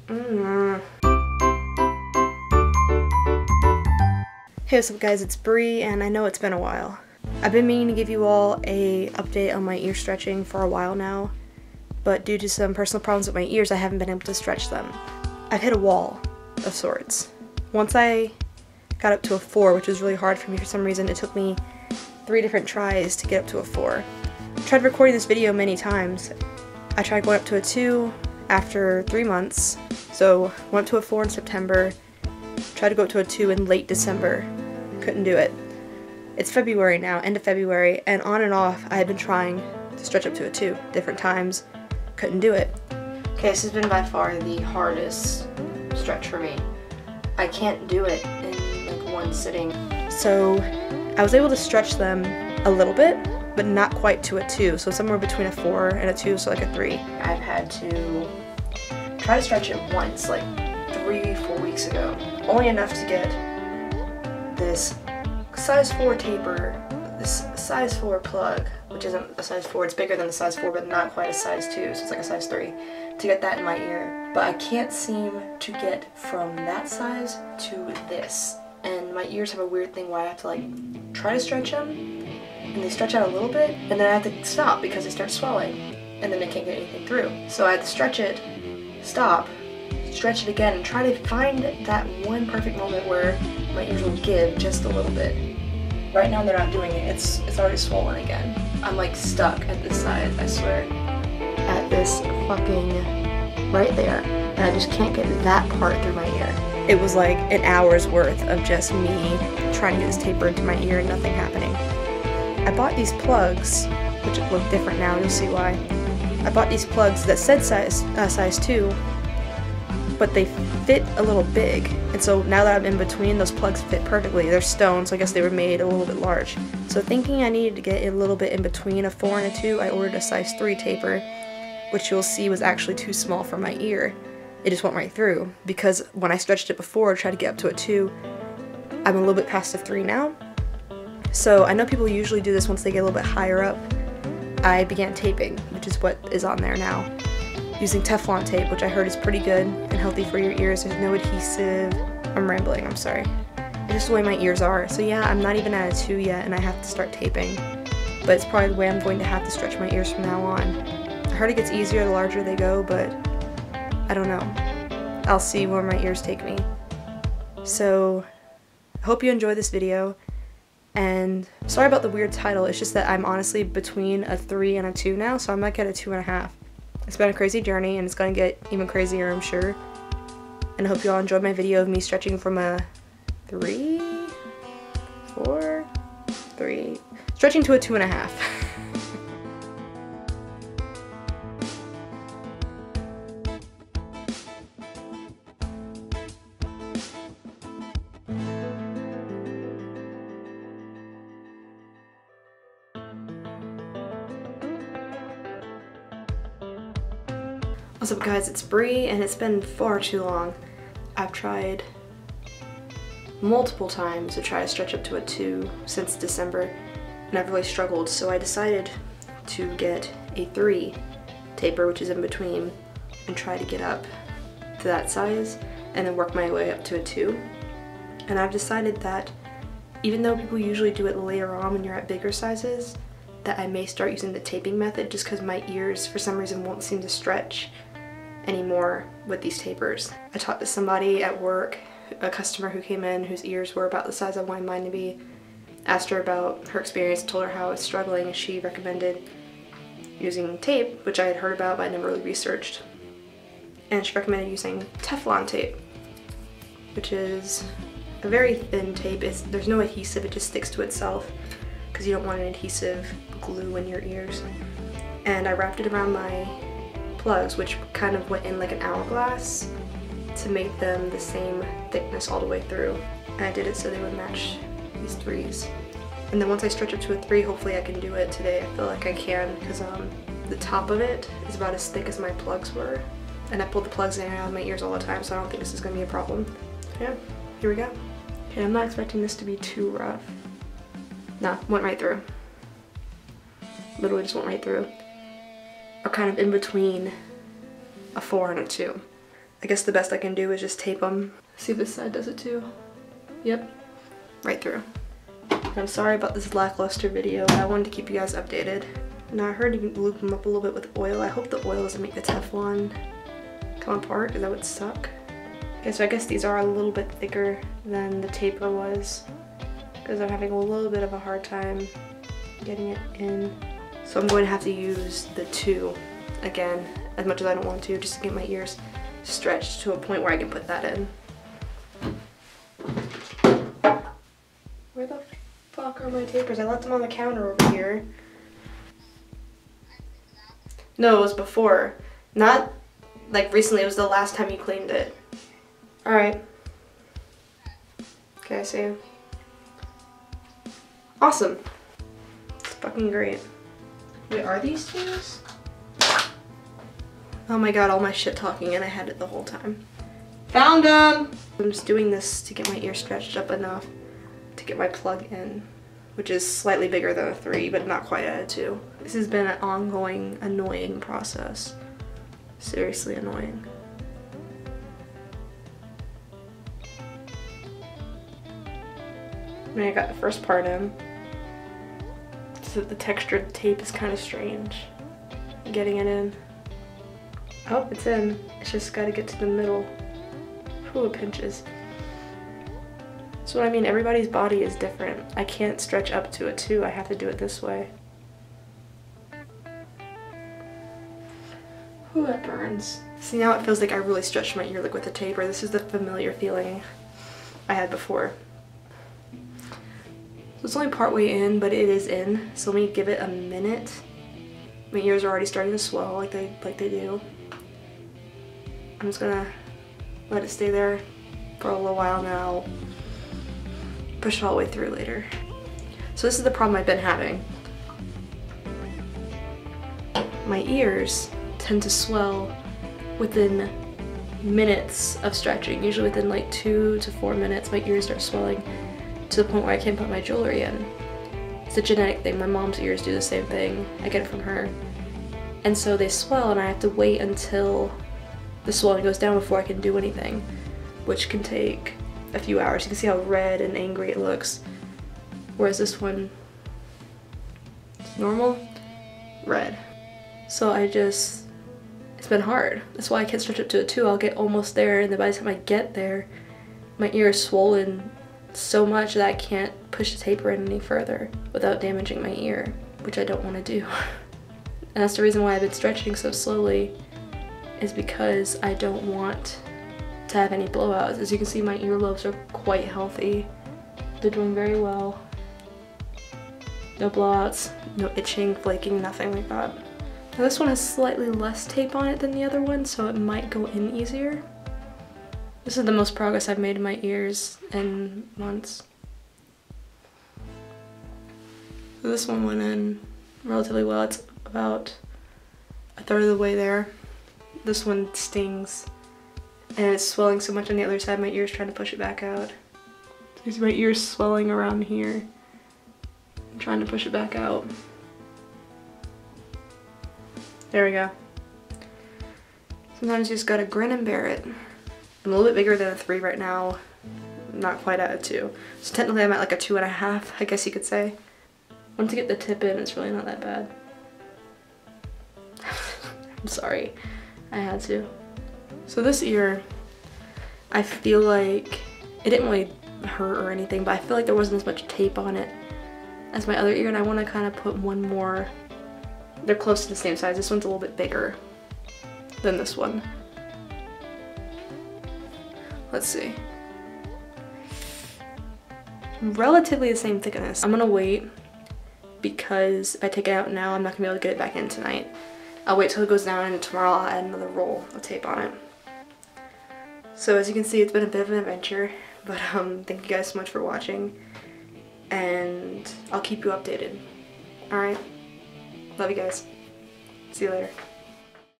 Hey, what's up guys, it's Bree, and I know it's been a while. I've been meaning to give you all a update on my ear stretching for a while now, but due to some personal problems with my ears, I haven't been able to stretch them. I've hit a wall of sorts. Once I got up to a 4, which was really hard for me for some reason, it took me 3 different tries to get up to a 4. I tried recording this video many times. I tried going up to a 2 after 3 months, so went up to a 4 in September, tried to go up to a 2 in late December, couldn't do it. It's February now, end of February, and on and off I had been trying to stretch up to a 2 different times, couldn't do it. Okay, this has been by far the hardest stretch for me. I can't do it in like one sitting. So I was able to stretch them a little bit, but not quite to a 2, so somewhere between a 4 and a 2, so like a 3. I've had to try to stretch it once, like 3-4 weeks ago, only enough to get this size 4 taper, this size 4 plug, which isn't a size 4, it's bigger than a size 4, but not quite a size 2, so it's like a size 3, to get that in my ear. But I can't seem to get from that size to this, and my ears have a weird thing where I have to like try to stretch them, and they stretch out a little bit, and then I have to stop because they start swelling, and then I can't get anything through. So I have to stretch it, stop, stretch it again, and try to find that one perfect moment where my ears will give just a little bit. Right now they're not doing it, it's already swollen again. I'm like stuck at this size, I swear. At this fucking, right there. And I just can't get that part through my ear. It was like an hour's worth of just me trying to get this taper into my ear and nothing happening. I bought these plugs, which look different now, you'll see why. I bought these plugs that said size 2, but they fit a little big, and so now that I'm in between, those plugs fit perfectly. They're stone, so I guess they were made a little bit large. So thinking I needed to get a little bit in between a 4 and a 2, I ordered a size 3 taper, which you'll see was actually too small for my ear. It just went right through, because when I stretched it before, tried to get up to a 2, I'm a little bit past a 3 now. So I know people usually do this once they get a little bit higher up. I began taping, which is what is on there now, using Teflon tape, which I heard is pretty good and healthy for your ears. There's no adhesive. I'm rambling, I'm sorry. It's just the way my ears are. So yeah, I'm not even at a 2 yet, and I have to start taping. But it's probably the way I'm going to have to stretch my ears from now on. I heard it gets easier the larger they go, but I don't know. I'll see where my ears take me. So, I hope you enjoyed this video. And sorry about the weird title, it's just that I'm honestly between a 3 and a 2 now, so I might get a 2.5. It's been a crazy journey, and it's gonna get even crazier, I'm sure. And I hope you all enjoyed my video of me stretching from a 3, 4, 3, stretching to a 2.5. What's up guys, it's Bree, and it's been far too long. I've tried multiple times to try to stretch up to a 2 since December, and I've really struggled, so I decided to get a 3 taper, which is in between, and try to get up to that size, and then work my way up to a 2. And I've decided that even though people usually do it later on when you're at bigger sizes, that I may start using the taping method just because my ears for some reason won't seem to stretch anymore with these tapers. I talked to somebody at work, a customer who came in whose ears were about the size I wanted mine to be, asked her about her experience, told her how I was struggling, and she recommended using tape, which I had heard about but I never really researched. And she recommended using Teflon tape, which is a very thin tape. There's no adhesive, it just sticks to itself because you don't want an adhesive glue in your ears. And I wrapped it around my plugs, which kind of went in like an hourglass to make them the same thickness all the way through. And I did it so they would match these 3s. And then once I stretch up to a 3, hopefully I can do it today. I feel like I can, because the top of it is about as thick as my plugs were. And I pull the plugs in and out of my ears all the time, so I don't think this is going to be a problem. Yeah, here we go. Okay, I'm not expecting this to be too rough. Nah, went right through. Literally just went right through. Or kind of in between a 4 and a 2. I guess the best I can do is just tape them. See if this side does it too. Yep, right through. I'm sorry about this lackluster video, but I wanted to keep you guys updated. Now I heard you can lube them up a little bit with oil. I hope the oil doesn't make the Teflon come apart, because that would suck. Okay, so I guess these are a little bit thicker than the taper was, because I'm having a little bit of a hard time getting it in. So I'm going to have to use the 2 again, as much as I don't want to, just to get my ears stretched to a point where I can put that in. Where the fuck are my tapers? I left them on the counter over here. No, it was before. Not like recently, it was the last time you cleaned it. Alright. Okay, I see you. Awesome. It's fucking great. Wait, are these twos? Oh my god, all my shit talking and I had it the whole time. Found them! I'm just doing this to get my ear stretched up enough to get my plug in, which is slightly bigger than a 3, but not quite at a 2. This has been an ongoing, annoying process. Seriously annoying. I mean, I got the first part in. So the texture of the tape is kind of strange. Getting it in. Oh, it's in. It's just gotta get to the middle. Ooh, it pinches. So I mean, everybody's body is different. I can't stretch up to a 2. I have to do it this way. Ooh, that burns. See, now it feels like I really stretched my ear like with a taper. This is the familiar feeling I had before. So it's only partway in, but it is in. So let me give it a minute. My ears are already starting to swell like they do. I'm just gonna let it stay there for a little while now. Push it all the way through later. So this is the problem I've been having. My ears tend to swell within minutes of stretching. Usually within like 2 to 4 minutes, my ears start swelling to the point where I can't put my jewelry in. It's a genetic thing. My mom's ears do the same thing. I get it from her. And so they swell and I have to wait until the swelling goes down before I can do anything, which can take a few hours. You can see how red and angry it looks. Whereas this one, it's normal, red. So it's been hard. That's why I can't stretch up to a 2. I'll get almost there, and then by the time I get there, my ear is swollen so much that I can't push the taper in any further without damaging my ear, which I don't want to do. And that's the reason why I've been stretching so slowly, is because I don't want to have any blowouts. As you can see, my earlobes are quite healthy. They're doing very well. No blowouts, no itching, flaking, nothing like that. Now this one has slightly less tape on it than the other one, so it might go in easier. This is the most progress I've made in my ears in months. So this one went in relatively well. It's about a third of the way there. This one stings, and it's swelling so much on the other side, my ear's trying to push it back out. You see my ear's swelling around here. I'm trying to push it back out. There we go. Sometimes you just gotta grin and bear it. I'm a little bit bigger than a 3 right now. Not quite at a 2. So technically I'm at like a 2.5, I guess you could say. Once you get the tip in, it's really not that bad. I'm sorry. I had to. So this ear, I feel like it didn't really hurt or anything, but I feel like there wasn't as much tape on it as my other ear, and I want to kind of put one more. They're close to the same size. This one's a little bit bigger than this one. Let's see. Relatively the same thickness. I'm gonna wait because if I take it out now, I'm not gonna be able to get it back in tonight. I'll wait till it goes down, and tomorrow I'll add another roll of tape on it. So as you can see, it's been a bit of an adventure, but thank you guys so much for watching, and I'll keep you updated. Alright? Love you guys. See you later.